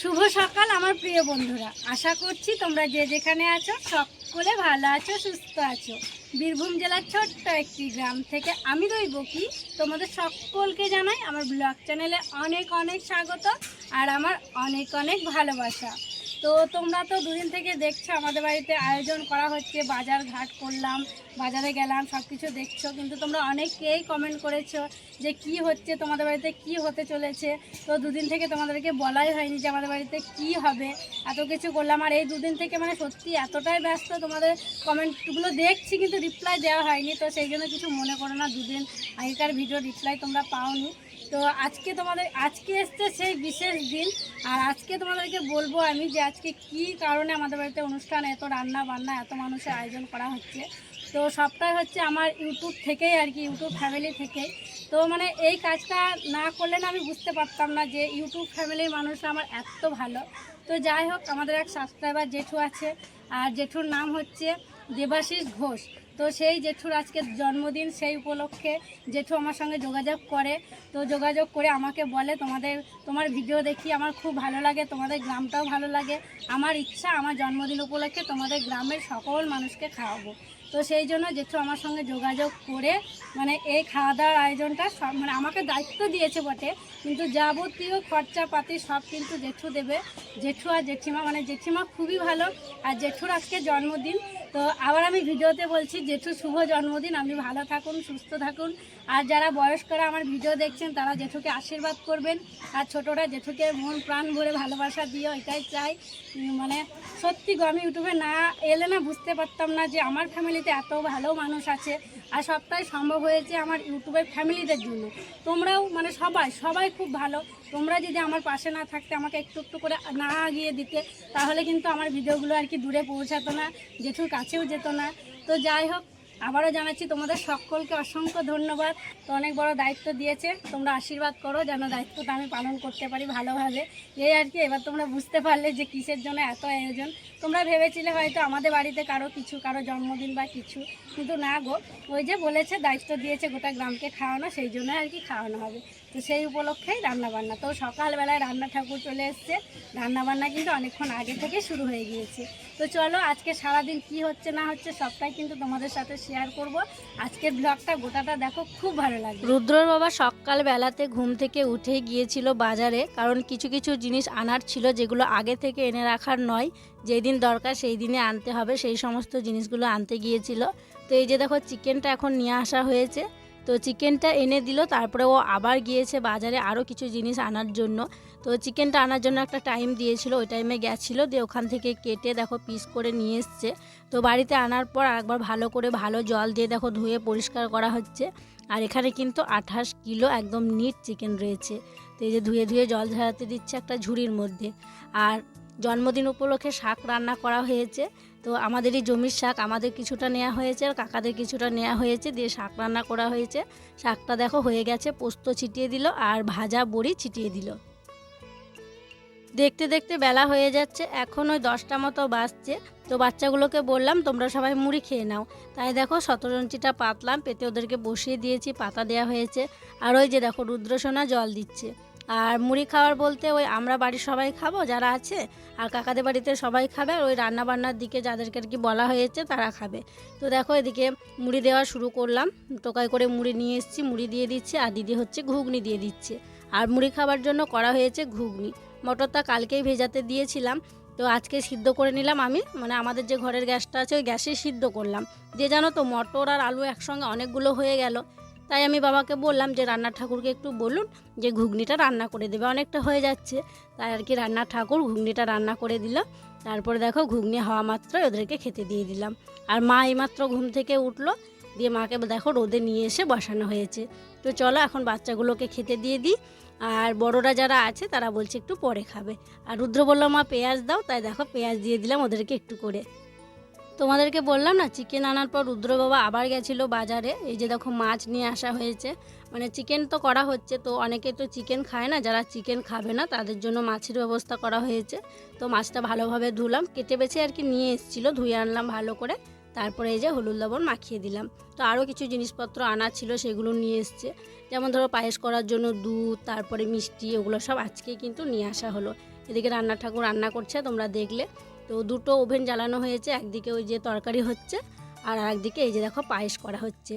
শুভ সকাল আমার প্রিয় বন্ধুরা, আশা করছি তোমরা যে যেখানে আছো সকলে ভালো আছো, সুস্থ আছো। বীরভূম জেলার ছোট্ট একটি গ্রাম থেকে আমি রইবকি তোমাদের সকলকে জানাই আমার ব্লগ চ্যানেলে অনেক অনেক স্বাগত আর আমার অনেক অনেক ভালোবাসা। তো তোমরা তো দুদিন থেকে দেখছো আমাদের বাড়িতে আয়োজন করা হচ্ছে, বাজার ঘাট করলাম, বাজারে গেলাম, সব কিছু দেখছো, কিন্তু তোমরা অনেকেই কমেন্ট করেছো যে কি হচ্ছে তোমাদের বাড়িতে, কি হতে চলেছে। তো দুদিন থেকে তোমাদেরকে বলাই হয়নি যে আমাদের বাড়িতে কি হবে, এত কিছু করলাম। আর এই দুদিন থেকে মানে সত্যি এতটাই ব্যস্ত, তোমাদের কমেন্টগুলো দেখছি কিন্তু রিপ্লাই দেওয়া হয়নি, তো সেই জন্য কিছু মনে করো না, দুদিন আগেকার ভিডিও রিপ্লাই তোমরা পাওনি। তো আজকে এসছে সেই বিশেষ দিন, আর আজকে তোমাদেরকে বলবো আমি যে আজকে কি কারণে আমাদের বাড়িতে অনুষ্ঠান, এত রান্না বান্না, এত মানুষের আয়োজন করা হচ্ছে। তো সবটাই হচ্ছে আমার ইউটিউব থেকেই আর কি, ইউটিউব ফ্যামিলি থেকেই। তো মানে এই কাজটা না করলে না আমি বুঝতে পারতাম না যে ইউটিউব ফ্যামিলির মানুষ আমার এত ভালো। তো যাই হোক, আমাদের এক সাবস্ক্রাইবার জেঠু আছে, আর জেঠুর নাম হচ্ছে দেবাশিস ঘোষ। তো সেই জেঠুর আজকে জন্মদিন, সেই উপলক্ষে জেঠু আমার সঙ্গে যোগাযোগ করে। তো যোগাযোগ করে আমাকে বলে তোমার ভিডিও দেখি আমার খুব ভালো লাগে, তোমাদের গ্রামটাও ভালো লাগে, আমার ইচ্ছা আমার জন্মদিন উপলক্ষে তোমাদের গ্রামের সকল মানুষকে খাওয়াবো। তো সেই জন্য জেঠু আমার সঙ্গে যোগাযোগ করে মানে এই খাওয়া দাওয়ার আয়োজনটা সব মানে আমাকে দায়িত্ব দিয়েছে বটে, কিন্তু যাবতীয় খরচাপাতি সব কিন্তু জেঠু দেবে। জেঠু আর জেঠিমা মানে জেঠিমা খুবই ভালো, আর জেঠুর আজকে জন্মদিন। তো আবার আমি ভিডিওতে বলছি জেঠু শুভ জন্মদিন, আপনি ভালো থাকুন, সুস্থ থাকুন। আর যারা বয়স্করা আমার ভিডিও দেখছেন তারা জেঠুকে আশীর্বাদ করবেন, আর ছোটরা জেঠুকে মন প্রাণ ভরে ভালোবাসা দিও, এটাই চাই। মানে সত্যি গো, আমি ইউটিউবে না এলে না বুঝতে পারতাম না যে আমার ফ্যামিলিতে এত ভালো মানুষ আছে। আর সবটাই সম্ভব হয়েছে আমার ইউটিউবের ফ্যামিলিদের জন্য। তোমরাও মানে সবাই খুব ভালো। তোমরা যদি আমার পাশে না থাকতে, আমাকে একটু একটু করে না এগিয়ে দিতে, তাহলে কিন্তু আমার ভিডিওগুলো আর কি দূরে পৌঁছাতো না, জেঠুর কাছেও যেত না। তো যাই হোক, আবারও জানাচ্ছি তোমাদের সকলকে অসংখ্য ধন্যবাদ। তো অনেক বড় দায়িত্ব দিয়েছে, তোমরা আশীর্বাদ করো যেন দায়িত্বটা আমি পালন করতে পারি ভালোভাবে। এই আর কি, এবার তোমরা বুঝতে পারলে যে কিসের জন্য এত আয়োজন। তোমরা ভেবেছিলে হয়তো আমাদের বাড়িতে কারো জন্মদিন বা কিছু, কিন্তু না গো, ওই যে বলেছে দায়িত্ব দিয়েছে গোটা গ্রামকে খাওয়ানো, সেই জন্য আর কি খাওয়ানো হবে। তো সেই উপলক্ষেই রান্নাবান্না। তো সকালবেলায় রান্না ঠাকুর চলে এসছে, রান্নাবান্না কিন্তু অনেকক্ষণ আগে থেকে শুরু হয়ে গিয়েছে। তো চলো আজকে সারাদিন কি হচ্ছে না হচ্ছে সবটাই কিন্তু তোমাদের সাথে শেয়ার করব। আজকের ব্লগটা গোটাটা দেখো, খুব ভালো লাগবে। রুদ্রর বাবা সকালবেলাতে ঘুম থেকে উঠে গিয়েছিল বাজারে, কারণ কিছু কিছু জিনিস আনার ছিল যেগুলো আগে থেকে এনে রাখার নয়, যেই দিন দরকার সেই দিনে আনতে হবে, সেই সমস্ত জিনিসগুলো আনতে গিয়েছিল। তো এই যে দেখো চিকেনটা এখন নিয়ে আসা হয়েছে, তো চিকেনটা এনে দিল, তারপরে ও আবার গিয়েছে বাজারে আরও কিছু জিনিস আনার জন্য। তো চিকেনটা আনার জন্য একটা টাইম দিয়েছিল, ওই টাইমে গেছিলো, দিয়ে ওখান থেকে কেটে দেখো পিস করে নিয়ে এসছে। তো বাড়িতে আনার পর একবার ভালো জল দিয়ে দেখো ধুয়ে পরিষ্কার করা হচ্ছে। আর এখানে কিন্তু 28 কিলো একদম নিট চিকেন রয়েছে। তো এই যে ধুয়ে জল ঝরাতে দিচ্ছে একটা ঝুড়ির মধ্যে। আর জন্মদিন উপলক্ষে শাক রান্না করা হয়েছে। তো আমাদেরই জমির শাক, আমাদের কিছুটা নেওয়া হয়েছে আর কাকাদের কিছুটা নেওয়া হয়েছে, দিয়ে শাক রান্না করা হয়েছে। শাকটা দেখো হয়ে গেছে, পোস্ত ছিটিয়ে দিল আর ভাজা বড়ি ছিটিয়ে দিল। দেখতে দেখতে বেলা হয়ে যাচ্ছে, এখন ওই 10টা মতো বাজছে। তো বাচ্চাগুলোকে বললাম তোমরা সবাই মুড়ি খেয়ে নাও, তাই দেখো শতরঞ্চিটা পাতলাম, পেতে ওদেরকে বসিয়ে দিয়েছি, পাতা দেওয়া হয়েছে। আর ওই যে দেখো রুদ্রসোনা জল দিচ্ছে। আর মুড়ি খাওয়ার বলতে ওই আমরা বাড়ির সবাই খাবো যারা আছে, আর কাকাদের বাড়িতে সবাই খাবে, আর ওই রান্নাবান্নার দিকে যাদেরকে আর কি বলা হয়েছে তারা খাবে। তো দেখো এদিকে মুড়ি দেওয়া শুরু করলাম, টোকাই করে মুড়ি নিয়ে এসেছি, মুড়ি দিয়ে দিচ্ছে, আর দিদি হচ্ছে ঘুগনি দিয়ে দিচ্ছে। আর মুড়ি খাবার জন্য করা হয়েছে ঘুগনি। মটরটা কালকেই ভেজাতে দিয়েছিলাম, তো আজকে সিদ্ধ করে নিলাম আমি, মানে আমাদের যে ঘরের গ্যাসটা আছে ওই গ্যাসে সিদ্ধ করলাম। যে জানো তো মটর আর আলু একসঙ্গে অনেকগুলো হয়ে গেল, তাই আমি বাবাকে বললাম যে রান্নার ঠাকুরকে একটু বলুন যে ঘুগনিটা রান্না করে দেবে, অনেকটা হয়ে যাচ্ছে। তাই আর কি রান্নার ঠাকুর ঘুগনিটা রান্না করে দিল। তারপরে দেখো ঘুগনি হওয়া মাত্র ওদেরকে খেতে দিয়ে দিলাম। আর মা এইমাত্র ঘুম থেকে উঠলো, দিয়ে মাকে দেখো রোদে নিয়ে এসে বসানো হয়েছে। তো চলো এখন বাচ্চাগুলোকে খেতে দিয়ে দিই। আর বড়রা যারা আছে তারা বলছে একটু পরে খাবে। আর রুদ্র বলল মা পেঁয়াজ দাও, তাই দেখো পেঁয়াজ দিয়ে দিলাম ওদেরকে একটু করে। তোমাদেরকে বললাম না চিকেন আনার পর রুদ্র বাবা আবার গেছিলো বাজারে, এই যে দেখো মাছ নিয়ে আসা হয়েছে। মানে চিকেন তো করা হচ্ছে, তো অনেকে তো চিকেন খায় না, যারা চিকেন খাবে না তাদের জন্য মাছের ব্যবস্থা করা হয়েছে। তো মাছটা ভালোভাবে ধুলাম, কেটে বেছে আর কি নিয়ে এসেছিলো, ধুয়ে আনলাম ভালো করে। তারপরে এই যে হলুদ লবণ মাখিয়ে দিলাম। তো আরও কিছু জিনিসপত্র আনা ছিল সেগুলো নিয়ে এসছে, যেমন ধরো পায়েস করার জন্য দুধ, তারপরে মিষ্টি, ওগুলো সব আজকে কিন্তু নিয়ে আসা হলো। এদিকে রান্নার ঠাকুর রান্না করছে তোমরা দেখলে। তো দুটো ওভেন জ্বালানো হয়েছে, একদিকে ওই যে তরকারি হচ্ছে আর একদিকে এই যে দেখো পায়েস করা হচ্ছে।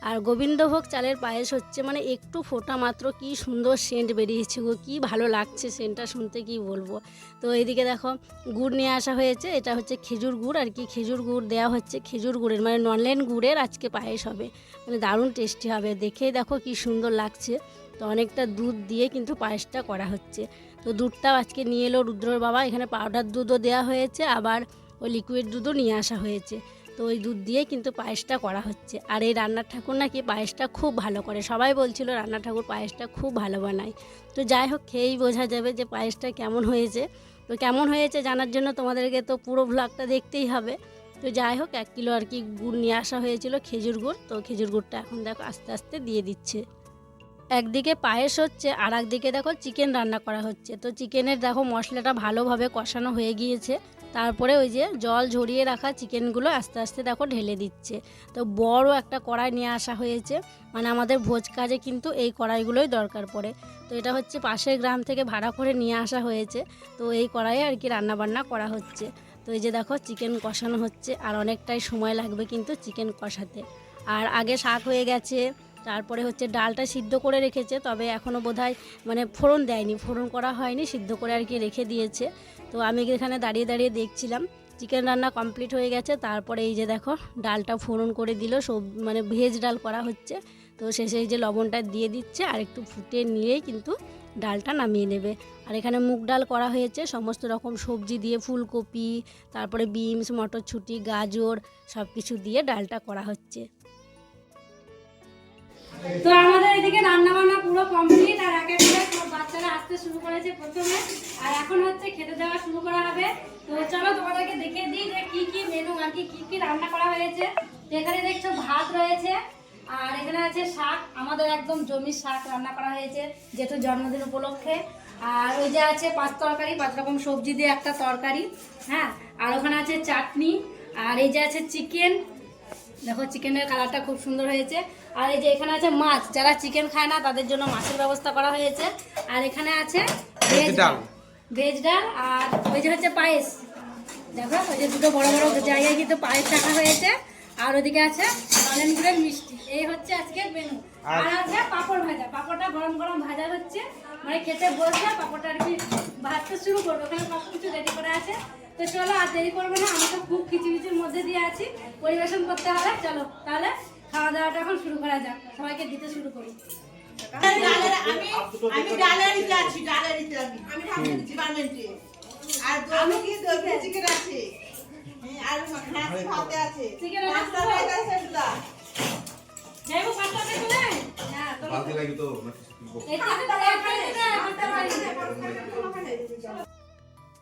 আর গোবিন্দভোগ চালের পায়েস হচ্ছে, মানে একটু ফোটা মাত্র কি সুন্দর সেন্ট বেরিয়েছে গো, কী ভালো লাগছে সেন্টটা শুনতে কি বলবো। তো এইদিকে দেখো গুড় নিয়ে আসা হয়েছে, এটা হচ্ছে খেজুর গুড় আর কি, খেজুর গুড় দেওয়া হচ্ছে, খেজুর গুড়ের মানে নলেন গুড়ের আজকে পায়েস হবে, মানে দারুণ টেস্টি হবে। দেখেই দেখো কি সুন্দর লাগছে। তো অনেকটা দুধ দিয়ে কিন্তু পায়েসটা করা হচ্ছে। তো দুধটাও আজকে নিয়ে এলো রুদ্রর বাবা, এখানে পাউডার দুধও দেওয়া হয়েছে, আবার ওই লিকুইড দুধও নিয়ে আসা হয়েছে। তো ওই দুধ দিয়ে কিন্তু পায়েসটা করা হচ্ছে। আর এই রান্নার ঠাকুর নাকি পায়েসটা খুব ভালো করে, সবাই বলছিল রান্নার ঠাকুর পায়েসটা খুব ভালো বানায়। তো যাই হোক খেয়েই বোঝা যাবে যে পায়েসটা কেমন হয়েছে। তো কেমন হয়েছে জানার জন্য তোমাদেরকে তো পুরো ভ্লগটা দেখতেই হবে। তো যাই হোক 1 কিলো আর কি গুড় নিয়ে আসা হয়েছিল, খেজুর গুড়। তো খেজুর গুড়টা এখন দেখো আস্তে আস্তে দিয়ে দিচ্ছে। একদিকে পায়েস হচ্ছে আর একদিকে দেখো চিকেন রান্না করা হচ্ছে। তো চিকেনের দেখো মশলাটা ভালোভাবে কষানো হয়ে গিয়েছে, তারপরে ওই যে জল ঝরিয়ে রাখা চিকেনগুলো আস্তে আস্তে দেখো ঢেলে দিচ্ছে। তো বড় একটা কড়াই নিয়ে আসা হয়েছে, মানে আমাদের ভোজ কাজে কিন্তু এই কড়াইগুলোই দরকার পড়ে। তো এটা হচ্ছে পাশের গ্রাম থেকে ভাড়া করে নিয়ে আসা হয়েছে। তো এই কড়াইয়ে আর কি রান্নাবান্না করা হচ্ছে। তো এই যে দেখো চিকেন কষানো হচ্ছে, আর অনেকটাই সময় লাগবে কিন্তু চিকেন কষাতে। আর আগে শাক হয়ে গেছে, তারপরে হচ্ছে ডালটা সিদ্ধ করে রেখেছে, তবে এখনও বোধহয় মানে ফোড়ন দেয়নি, ফোড়ন করা হয়নি, সিদ্ধ করে আর কি রেখে দিয়েছে। তো আমি এখানে দাঁড়িয়ে দাঁড়িয়ে দেখছিলাম। চিকেন রান্না কমপ্লিট হয়ে গেছে, তারপরে এই যে দেখো ডালটা ফোড়ন করে দিল, সব মানে ভেজ ডাল করা হচ্ছে। তো শেষে এই যে লবণটা দিয়ে দিচ্ছে, আর একটু ফুটে নিয়েই কিন্তু ডালটা নামিয়ে নেবে। আর এখানে মুগ ডাল করা হয়েছে সমস্ত রকম সবজি দিয়ে, ফুলকপি, তারপরে বিনস, মটরশুঁটি, গাজর সব কিছু দিয়ে ডালটা করা হচ্ছে। তো আমাদের এদিকে রান্না বান্না পুরো কমপ্লিট, আর এক এক করে সব বাচ্চারা আসতে শুরু করেছে প্রথমে, আর এখন হচ্ছে খেতে দেওয়া শুরু করা হবে। তো চলো তোমাদেরকে দেখিয়ে দিই যে কি কি মেনু আর কি কি রান্না করা হয়েছে। তো এখানে দেখছো ভাত রয়েছে, আর এখানে আছে শাক, আমাদের একদম জমির শাক রান্না করা হয়েছে যেহেতু জন্মদিন উপলক্ষে। আর ওই যে আছে 5 তরকারি, 5 রকম সবজি দিয়ে একটা তরকারি, হ্যাঁ। আর ওখানে আছে চাটনি, আর এই যে আছে চিকেন, দেখো চিকেনের কালারটা খুব সুন্দর হয়েছে। আর এই যে এখানে আছে মাছ, যারা চিকেন খায় না তাদের জন্য মাছের ব্যবস্থা করা হয়েছে। আর এখানে আছে ভেজ ডাল, আর ওই যে হচ্ছে পায়েস, দেখো ওই যে দুটো বড় বড় জায়গায় কিন্তু পায়েস রাখা হয়েছে। আর ওদিকে আছে নলেন গুড়ের মিষ্টি। এই হচ্ছে আজকের মেনু। আর আছে পাঁপড় ভাজা, পাঁপড়টা গরম গরম ভাজা হচ্ছে, মানে খেতে বসে পাঁপড়টা আর কি ভাজতে শুরু করবো, ওখানে সব কিছু রেডি করে আছে। তো চলো আর দেরি করবো না, আমি তো খুব খিচিমিচির মধ্যে দিয়ে আছি, পরিবেশন করতে হবে। চলো তাহলে খাওয়া দাওয়াটা এখন শুরু করা যাক, সবাইকে দিতে শুরু করি।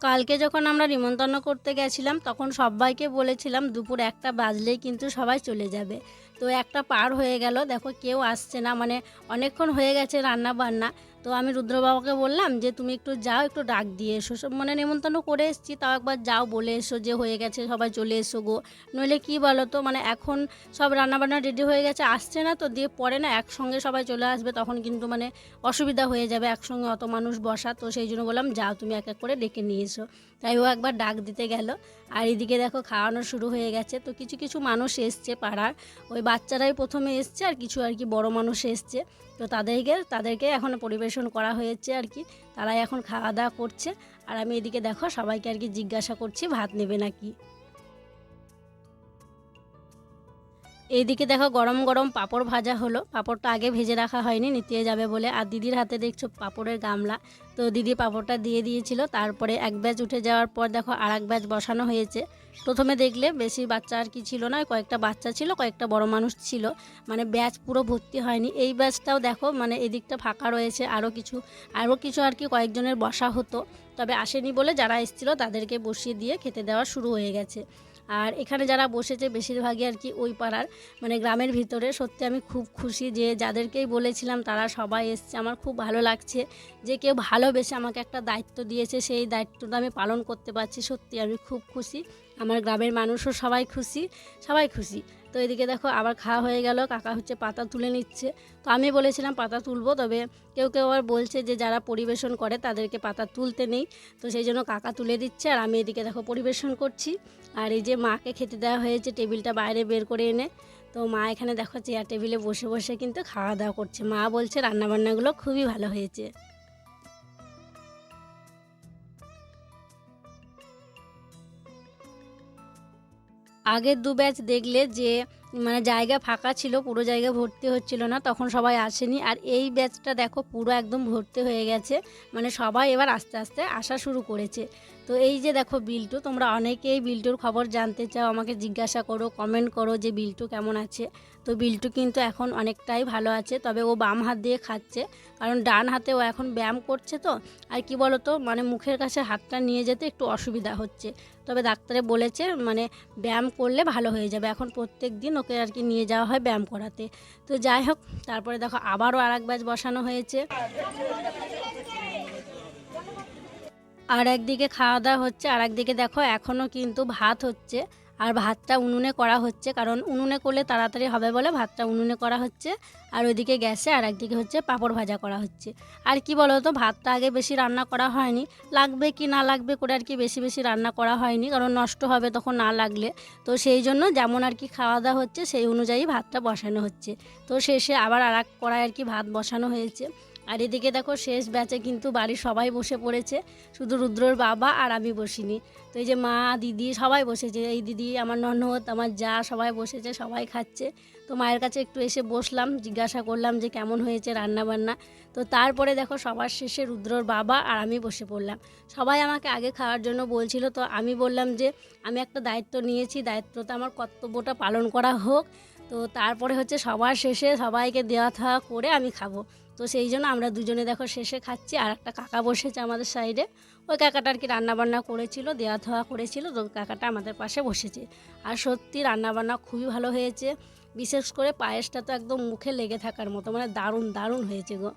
কালকে যখন আমরা নিমন্ত্রণ করতে গেছিলাম তখন সবাইকে বলেছিলাম দুপুর 1টা বাজলেই কিন্তু সবাই চলে যাবে। তো 1টা পার হয়ে গেল, দেখো কেউ আসছে না, মানে অনেকক্ষণ হয়ে গেছে রান্না বান্না। তো আমি রুদ্র বাবাকে বললাম যে তুমি একটু যাও, একটু ডাক দিয়ে এসো, সব মানে নিমন্ত্রণ করে এসেছি, তাও একবার যাও বলে এসো যে হয়ে গেছে, সবাই চলে এসো গো। নইলে কি বলো তো, মানে এখন সব রান্নাবান্না রেডি হয়ে গেছে, আসছে না তো, দিয়ে পরে না একসঙ্গে সবাই চলে আসবে, তখন কিন্তু মানে অসুবিধা হয়ে যাবে একসঙ্গে অত মানুষ বসা। তো সেই জন্য বললাম যাও তুমি এক এক করে ডেকে নিয়ে এসো। তাই ও একবার ডাক দিতে গেল। আর এদিকে দেখো খাওয়ানো শুরু হয়ে গেছে। তো কিছু কিছু মানুষ এসছে পাড়ার, ওই বাচ্চারাই প্রথমে এসছে, আর কিছু আর কি বড় মানুষ এসছে। তো তাদেরকে এখন পরিবেশন করা হয়েছে আর কি, তারাই এখন খাওয়া দাওয়া করছে। আর আমি এদিকে দেখো সবাইকে আর কি জিজ্ঞাসা করছি ভাত নেবে নাকি। এইদিকে দেখো গরম গরম পাঁপড় ভাজা হলো, পাঁপড়টা আগে ভেজে রাখা হয়নি, নিতে যাবে বলে। আর দিদির হাতে দেখছো পাঁপড়ের গামলা, তো দিদি পাঁপড়টা দিয়ে দিয়েছিল। তারপরে এক ব্যাচ উঠে যাওয়ার পর দেখো আর এক ব্যাচ বসানো হয়েছে। প্রথমে দেখলে বেশি বাচ্চা আর কি ছিল না, কয়েকটা বাচ্চা ছিল, কয়েকটা বড় মানুষ ছিল, মানে ব্যাচ পুরো ভর্তি হয়নি। এই ব্যাচটাও দেখো মানে এদিকটা ফাঁকা রয়েছে, আরও কিছু আর কি কয়েকজনের বসা হতো, তবে আসেনি বলে যারা এসেছিল তাদেরকে বসিয়ে দিয়ে খেতে দেওয়া শুরু হয়ে গেছে। আর এখানে যারা বসেছে বেশিরভাগই আর কি ওই পাড়ার, মানে গ্রামের ভিতরে। সত্যি আমি খুব খুশি যে যাদেরকেই বলেছিলাম তারা সবাই এসছে, আমার খুব ভালো লাগছে যে কেউ ভালোবেসে আমাকে একটা দায়িত্ব দিয়েছে, সেই দায়িত্বটা আমি পালন করতে পারছি। সত্যি আমি খুব খুশি, আমার গ্রামের মানুষও সবাই খুশি। তো এদিকে দেখো আবার খাওয়া হয়ে গেল, কাকা হচ্ছে পাতা তুলে নিচ্ছে। তো আমি বলেছিলাম পাতা তুলবো, তবে কেউ কেউ আবার বলছে যে যারা পরিবেশন করে তাদেরকে পাতা তুলতে নেই, তো সেই জন্য কাকা তুলে দিচ্ছে আর আমি এদিকে দেখো পরিবেশন করছি। আর এই যে মাকে খেতে দেওয়া হয়েছে টেবিলটা বাইরে বের করে এনে, তো মা এখানে দেখো চেয়ার টেবিলে বসে বসে কিন্তু খাওয়া দাওয়া করছে। মা বলছে রান্নাবান্নাগুলো খুবই ভালো হয়েছে। আগের 2 ব্যাচ দেখলে যে মানে জায়গা ফাঁকা ছিল, পুরো জায়গা ভর্তি হচ্ছিল না, তখন সবাই আসেনি। আর এই ব্যাচটা দেখো পুরো একদম ভর্তি হয়ে গেছে, মানে সবাই এবার আস্তে আস্তে আসা শুরু করেছে। তো এই যে দেখো বিল্টু, তোমরা অনেকেই বিল্টুর খবর জানতে চাও, আমাকে জিজ্ঞাসা করো, কমেন্ট করো যে বিল্টু কেমন আছে। তো বিল্টু কিন্তু এখন অনেকটাই ভালো আছে, তবে ও বাম হাত দিয়ে খাচ্ছে, কারণ ডান হাতে ও এখন ব্যায়াম করছে। তো আর কি বলো তো, মানে মুখের কাছে হাতটা নিয়ে যেতে একটু অসুবিধা হচ্ছে, তবে ডাক্তারে বলেছে মানে ব্যায়াম করলে ভালো হয়ে যাবে। এখন প্রত্যেক দিন ওকে আর কি নিয়ে যাওয়া হয় ব্যায়াম করাতে। তো যাই হোক, তারপরে দেখো আবারও আরেক ব্যাচ বসানো হয়েছে। আর একদিকে খাওয়া দাওয়া হচ্ছে, আর একদিকে দেখো এখনও কিন্তু ভাত হচ্ছে, আর ভাতটা উনুনে করা হচ্ছে, কারণ উনুনে করলে তাড়াতাড়ি হবে বলে ভাতটা উনুনে করা হচ্ছে। আর ওইদিকে গ্যাসে আর একদিকে হচ্ছে পাঁপড় ভাজা করা হচ্ছে। আর কি বলো তো, ভাতটা আগে বেশি রান্না করা হয়নি, লাগবে কি না লাগবে করে আর কি বেশি বেশি রান্না করা হয়নি, কারণ নষ্ট হবে তখন না লাগলে। তো সেই জন্য যেমন আর কি খাওয়া দাওয়া হচ্ছে সেই অনুযায়ী ভাতটা বসানো হচ্ছে। তো শেষে আবার আর এক কড়াই আর কি ভাত বসানো হয়েছে। আর এদিকে দেখো শেষ ব্যাচে কিন্তু বাড়ির সবাই বসে পড়েছে, শুধু রুদ্রর বাবা আর আমি বসিনি। তো এই যে মা, দিদি সবাই বসেছে, এই দিদি, আমার ননদ, আমার যা, সবাই বসেছে, সবাই খাচ্ছে। তো মায়ের কাছে একটু এসে বসলাম, জিজ্ঞাসা করলাম যে কেমন হয়েছে রান্না বান্না। তো তারপরে দেখো সবার শেষে রুদ্রর বাবা আর আমি বসে পড়লাম। সবাই আমাকে আগে খাওয়ার জন্য বলছিল, তো আমি বললাম যে আমি একটা দায়িত্ব নিয়েছি, দায়িত্বটা আমার কর্তব্যটা পালন করা হোক। তো তারপরে হচ্ছে সবার শেষে সবাইকে দেওয়া থাওয়া করে আমি খাবো। তো সেই জন্য আমরা দুজনে দেখো শেষে খাচ্ছি। আর একটা কাকা বসেছে আমাদের সাইডে, ওই কাকাটা আর কি রান্নাবান্না করেছিল, দেওয়া থাওয়া করেছিল, তো কাকাটা আমাদের পাশে বসেছে। আর সত্যি রান্নাবান্না খুবই ভালো হয়েছে, বিশেষ করে পায়েসটা তো একদম মুখে লেগে থাকার মতো, মানে দারুণ দারুণ হয়েছে গো।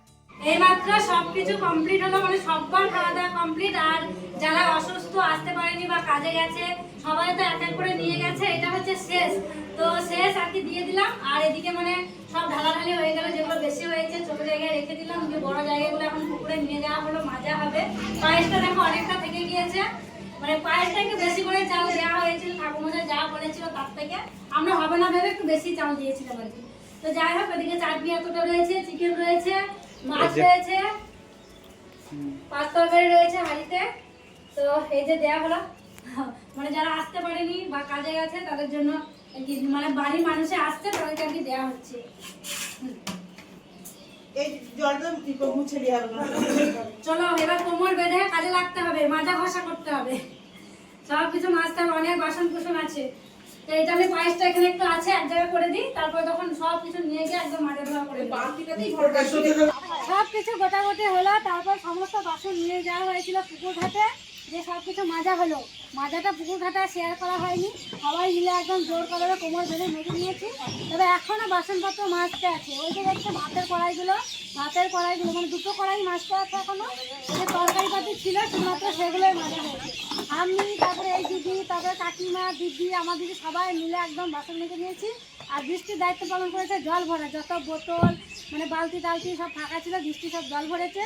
এইমাত্র সবকিছু কমপ্লিট হলো, মানে সবার খাওয়া দাওয়া কমপ্লিট। আর যারা অসুস্থ আসতে পারেনি বা কাজে গেছে সবাই তো এক এক করে নিয়ে গেছে, এটা হচ্ছে শেষ। তো শেষ আর কি দিয়ে দিলাম। আর এদিকে মানে সব ঢালাঢালি হয়ে গেল, যেগুলো বেশি হয়েছে ছোট জায়গায় রেখে দিলাম, যে বড় জায়গাগুলো এখন পুকুরে নিয়ে যাওয়া হলো, মাজা হবে। পায়েসটা দেখো অনেকটা থেকে গিয়েছে, মানে পায়েসটা একটু বেশি করে চাল দেওয়া হয়েছিল, ঠাকুমা যা বলেছিল তার থেকে আমরা হবে না ভেবে একটু বেশি চাল দিয়েছিলাম আর কি। তো যাই হোক, এদিকে চাটনি এতটা রয়েছে, চিকেন রয়েছে, মাছ রয়েছে, 5 তরকারি রয়েছে হাঁড়িতে। তো এই যে দেয়া হলো, মানে যারা আসতে পারেনি বা কাজে গেছে তাদের জন্য, মানে বাড়ির মানুষে আসছে তাদেরকে আর কি দেওয়া হচ্ছে। চলো এবার কোমর বেঁধে কাজে লাগতে হবে, মাজা ঘষা করতে হবে, সব কিছু মাজতে হবে, অনেক বাসন কুসন আছে। তো এটা আমি পায়েসটা এখানে একটু আছে এক জায়গায় করে দিই, তারপরে তখন সব কিছু নিয়ে গিয়ে একদম মাজা ধোয়া করে সব কিছু গোটাগুটি হলো। তারপর সমস্ত বাসন নিয়ে যাওয়া হয়েছিল পুকুর ঘাটে, যে সব কিছু মাজা হলো। মাজাটা পুকুর ঘাটে শেয়ার করা হয়নি, সবাই মিলে একদম জোর করে কোমর বেঁধে মেজে নিয়েছি। তবে এখনও বাসনপত্র মাজতে আছে, ওই যে দেখছে ভাতের কড়াইগুলো মানে 2টো কড়াই মাজতে আছে এখনো। যে তরকারি পাতি ছিল শুধুমাত্র সেগুলোই মাজা হয়েছে। আমি, তারপরে এই দিদি, তারপরে কাকিমা, দিদি, আমার দিদি সবাই মিলে একদম বাসন মেজে নিয়েছি। আর বৃষ্টির দায়িত্ব পালন করেছে জল ভরা, যত বোতল মানে বালতি টালতি সব ফাঁকা ছিল, বৃষ্টি সব জল ভরেছে।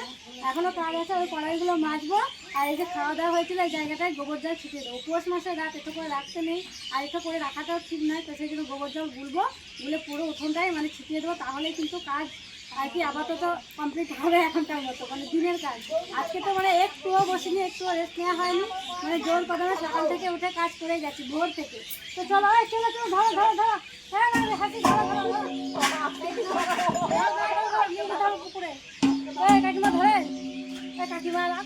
এখনও কাজ আছে, ওই কড়াইগুলো মাজবো। আর এই যে খাওয়া দাওয়া হয়েছিল এই জায়গাটায় গোবর জল ছিটিয়ে দেবো। পৌষ মাসের রাত এতো করে রাখতে নেই, আর এতো করে রাখাটাও ঠিক নয়। তো সেই জন্য গোবর জল গুলবো, গুলে পুরো উঠোনটাই মানে ছিটিয়ে দেবো, তাহলেই কিন্তু কাজ আর কি আপাতত কমপ্লিট হবে এখনকার মতো, মানে দিনের কাজ। আজকে তো মানে একটুও বসিনি, একটুও রেস্ট নেওয়া হয়নি, মানে জোর কদমে সকাল থেকে উঠে কাজ করে গেছি ভোর থেকে। তো চলো চলো চলো, ধরো ধরো ধরো, হ্যাঁ হাতি ধরো ধরো পুকুরে। কাকিমা ধরে,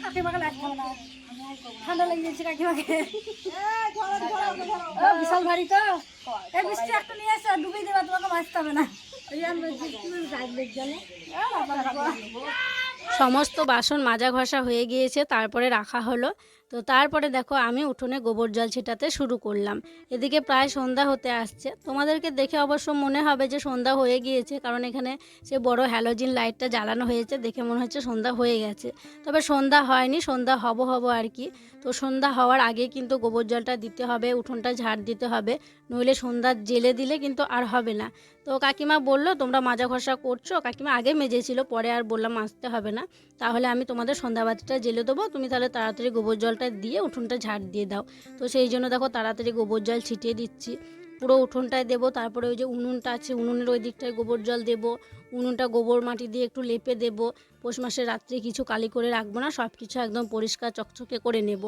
কাকিমাকে লাগতে হবে না, ঠান্ডা লেগে গেছে কাকিমাকে, বিশাল ভারী তো। এই বৃষ্টি একটু নিয়ে এসে ডুবিয়ে দেবে, তোমাকে বাঁচতে হবে না। সমস্ত বাসন মাজা ঘষা হয়ে গিয়েছে, তারপরে রাখা হলো। তো তারপরে দেখো আমি উঠোনে গোবর জল ছিটাতে শুরু করলাম। এদিকে প্রায় সন্ধ্যা হতে আসছে, তোমাদেরকে দেখে অবশ্য মনে হবে যে সন্ধ্যা হয়ে গিয়েছে, কারণ এখানে সে বড় হ্যালোজিন লাইটটা জ্বালানো হয়েছে, দেখে মনে হচ্ছে সন্ধ্যা হয়ে গেছে। তবে সন্ধ্যা হয়নি, সন্ধ্যা হব আর কি। তো সন্ধ্যা হওয়ার আগে কিন্তু গোবর জলটা দিতে হবে, উঠোনটা ঝাড় দিতে হবে, নইলে সন্ধ্যা জেলে দিলে কিন্তু আর হবে না। তো কাকিমা বললো তোমরা মাজা ঘষা করছো, কাকিমা আগে মেজেছিল, পরে আর বললাম মাজতে হবে না, তাহলে আমি তোমাদের সন্ধ্যাবাতিটা জেলে দেবো, তুমি তাহলে তাড়াতাড়ি গোবর জলটা দিয়ে উঠোনটা ঝাড় দিয়ে দাও। তো সেই জন্য দেখো তাড়াতাড়ি গোবর জল ছিটিয়ে দিচ্ছি, পুরো উঠোনটায় দেবো। তারপরে ওই যে উনুনটা আছে, উনুনের ওই দিকটায় গোবর জল দেবো, উনুনটা গোবর মাটি দিয়ে একটু লেপে দেবো। পৌষ মাসের রাত্রে কিছু কালি করে রাখবো না, সব কিছু একদম পরিষ্কার চকচকে করে নেব।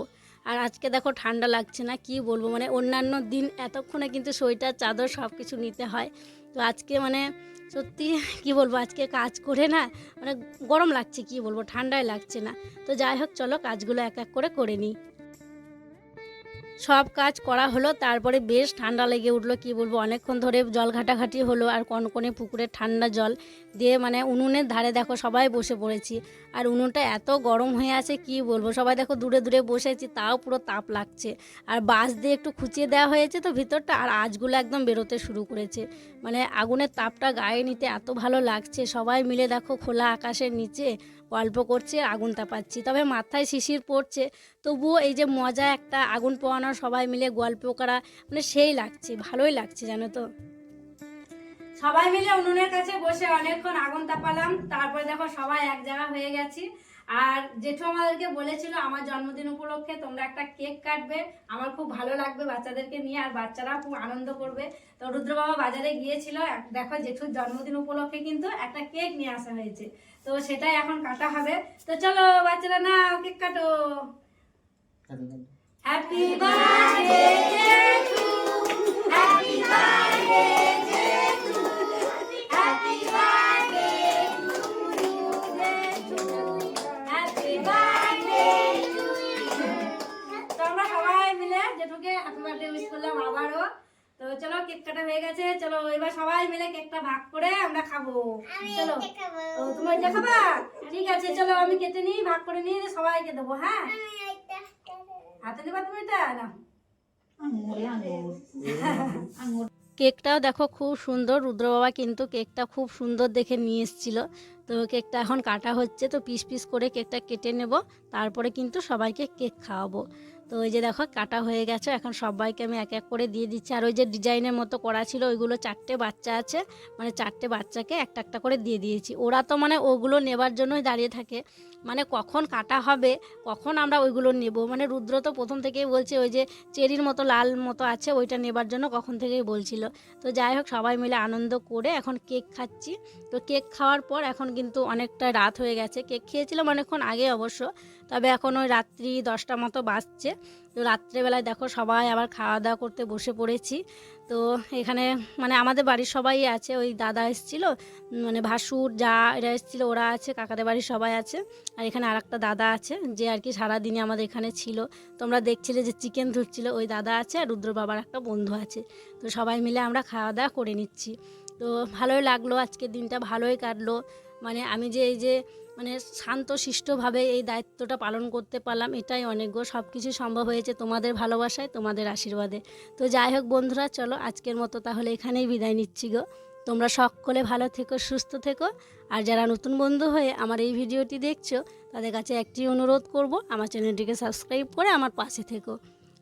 আর আজকে দেখো ঠান্ডা লাগছে না, কি বলবো, মানে অন্যান্য দিন এতক্ষণে কিন্তু সোয়েটার চাদর সব কিছু নিতে হয়, তো আজকে মানে সত্যি কি বলবো, আজকে কাজ করে না মানে গরম লাগছে, কি বলবো, ঠান্ডায় লাগছে না। তো যাই হোক চলো কাজগুলো এক এক করে নিই। সব কাজ করা হলো, তারপরে বেশ ঠান্ডা লেগে উঠলো, কি বলবো, অনেকক্ষণ ধরে জল ঘাটাঘাটি হলো, আর কনকনে পুকুরের ঠান্ডা জল দিয়ে মানে উনুনের ধারে দেখো সবাই বসে পড়েছি। আর উনুনটা এত গরম হয়ে আছে, কি বলবো, সবাই দেখো দূরে দূরে বসেছি, তাও পুরো তাপ লাগছে। আর বাঁশ দিয়ে একটু খুঁচিয়ে দেওয়া হয়েছে তো ভিতরটা, আর আঁচগুলো একদম বেরোতে শুরু করেছে, মানে আগুনের তাপটা গায়ে নিতে এত ভালো লাগছে। সবাই মিলে দেখো খোলা আকাশের নিচে গল্প করছে, আগুন তাপাচ্ছি, তবে মাথায় শিশির পড়ছে, তবুও এই যে মজা একটা আগুন পোয়ানো, সবাই মিলে গল্প করা, মানে সেই লাগছে, ভালোই লাগছে জানো তো। সবাই মিলে উনুনের কাছে বসে অনেকক্ষণ আগুন তাপালাম, তারপরে দেখো সবাই এক জায়গা হয়ে গেছি। আর জেঠু আমাদেরকে বলেছিল আমার জন্মদিন উপলক্ষে তোমরা একটা কেক কাটবে, আমার খুব ভালো লাগবে বাচ্চাদেরকে নিয়ে, আর বাচ্চারাও খুব আনন্দ করবে। তো রুদ্র বাবা বাজারে গিয়েছিল, দেখো জেঠুর জন্মদিন উপলক্ষে কিন্তু একটা কেক নিয়ে আসা হয়েছে, তো সেটাই এখন কাটা হবে। তো চলো বাচ্চারা না কেক কাটো। হ্যাপি বার্থডে জেঠু, হ্যাপি বার্থডে জেঠু, হ্যাপি বার্থডে টু ইউ জেঠু, হ্যাপি বার্থডে টু ইউ। তো আমরা সবাই মিলে জেঠুকে হ্যাপি বার্থডে উইশ করলাম আবারও। তো চলো কেক কাটা হয়ে গেছে, চলো এবার সবাই মিলে কেকটা ভাগ করে আমরা খাবো। চলো ও তুমি এটা খাবা, ঠিক আছে চলো আমি কেটে নিই, ভাগ করে নিয়ে সবাইকে দেবো। হ্যাঁ হাতে দেবা তুমি এটা না। কেকটাও দেখো খুব সুন্দর, রুদ্র বাবা কিন্তু কেকটা খুব সুন্দর দেখে নিয়ে এসেছিল। তো কেকটা এখন কাটা হচ্ছে, তো পিস পিস করে কেকটা কেটে নেব, তারপরে কিন্তু সবাইকে কেক খাওয়াবো। তো ওই যে দেখো কাটা হয়ে গেছে, এখন সবাইকে আমি এক এক করে দিয়ে দিচ্ছি। আর ওই যে ডিজাইনের মতো করা ছিল ওইগুলো 4টে বাচ্চা আছে, মানে 4টে বাচ্চাকে একটা একটা করে দিয়ে দিয়েছি। ওরা তো মানে ওগুলো নেবার জন্যই দাঁড়িয়ে থাকে, মানে কখন কাটা হবে, কখন আমরা ওইগুলো নেব। মানে রুদ্র তো প্রথম থেকেই বলছে ওই যে চেরির মতো লাল মতো আছে ওইটা নেবার জন্য কখন থেকেই বলছিল। তো যাই হোক সবাই মিলে আনন্দ করে এখন কেক খাচ্ছি। তো কেক খাওয়ার পর এখন কিন্তু অনেকটা রাত হয়ে গেছে, কেক খেয়েছিলাম অনেকক্ষণ আগে অবশ্য, তবে এখন ওই রাত্রি 10টা মতো বাজছে। তো রাত্রেবেলায় দেখো সবাই আবার খাওয়া দাওয়া করতে বসে পড়েছি। তো এখানে মানে আমাদের বাড়ির সবাই আছে, ওই দাদা এসেছিলো, মানে ভাসুর যা এরা এসেছিলো, ওরা আছে, কাকাদের বাড়ির সবাই আছে। আর এখানে আর একটা দাদা আছে যে আর কি সারাদিনে আমাদের এখানে ছিল, তোমরা দেখছিলে যে চিকেন ধুচ্ছিলো, ওই দাদা আছে, আর রুদ্র বাবার একটা বন্ধু আছে। তো সবাই মিলে আমরা খাওয়া দাওয়া করে নিচ্ছি। তো ভালোই লাগলো, আজকের দিনটা ভালোই কাটলো। মানে আমি যে এই যে মানে শান্তশিষ্টভাবে এই দায়িত্বটা পালন করতে পারলাম, এটাই অনেক গো। সব কিছু সম্ভব হয়েছে তোমাদের ভালোবাসায়, তোমাদের আশীর্বাদে। তো যাই হোক বন্ধুরা, চলো আজকের মতো তাহলে এখানেই বিদায় নিচ্ছি গো। তোমরা সকলে ভালো থেকো, সুস্থ থেকো। আর যারা নতুন বন্ধু হয়ে আমার এই ভিডিওটি দেখছো, তাদের কাছে একটি অনুরোধ করব, আমার চ্যানেলটিকে সাবস্ক্রাইব করে আমার পাশে থেকো।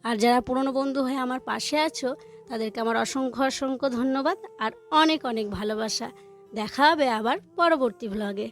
আর যারা পুরনো বন্ধু হয়ে আমার পাশে আছো, তাদেরকে আমার অসংখ্য অসংখ্য ধন্যবাদ আর অনেক অনেক ভালোবাসা। দেখা হবে আবার পরবর্তী ভ্লগে।